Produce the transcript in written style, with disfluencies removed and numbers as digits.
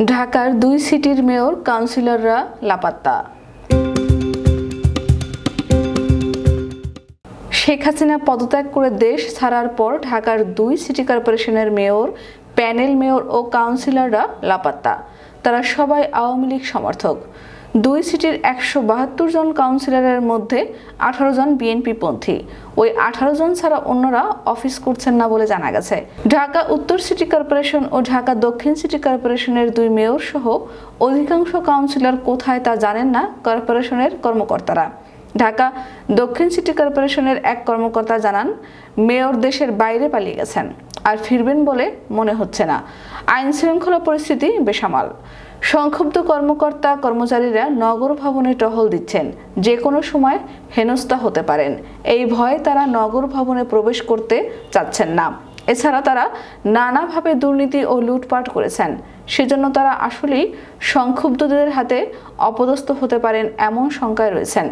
ঢাকার 2 সিটির মেয়র কাউন্সিলররা লাপাত্তা। শেখ হাসিনা পদত্যাগ করে দেশ ছাড়ার পর ঢাকার 2 সিটি কর্পোরেশনের মেয়র, প্যানেল মেয়র ও কাউন্সিলররা লাপাত্তা। তারা সবাই আওয়ামী লীগ সমর্থক। 2 সিটির 172 জন কাউন্সিলরের মধ্যে 18 জন বিএনপিপন্থী। ওই 18 জন ছাড়া অন্যরা অফিস করছেন না বলে জানা গেছে। ঢাকা উত্তর সিটি কর্পোরেশন ও ঢাকা দক্ষিণ সিটি কর্পোরেশনের 2 মেয়র সহ অধিকাংশ কাউন্সিলর কোথায় তা জানেন না কর্পোরেশনের কর্মকর্তারা। ঢাকা দক্ষিণ সিটি কর্পোরেশনের এক কর্মকর্তা জানান, মেয়র দেশের বাইরে পালিয়ে গেছেন আর ফিরবেন বলে মনে হচ্ছে না। আইন শৃঙ্খলা পরিস্থিতি বেসামাল। সংক্ষুব্ধ কর্মকর্তা কর্মচারীরা নগর ভবনে টহল দিচ্ছেন, যে কোনো সময় হেনস্থা হতে পারেন। এই ভয়ে তারা নগর ভবনে প্রবেশ করতে চাচ্ছেন না। এছাড়া তারা নানাভাবে দুর্নীতি ও লুটপাট করেছেন, সেজন্য তারা আসলেই সংক্ষুব্ধদের হাতে অপদস্থ হতে পারেন এমন শঙ্কায় রয়েছেন।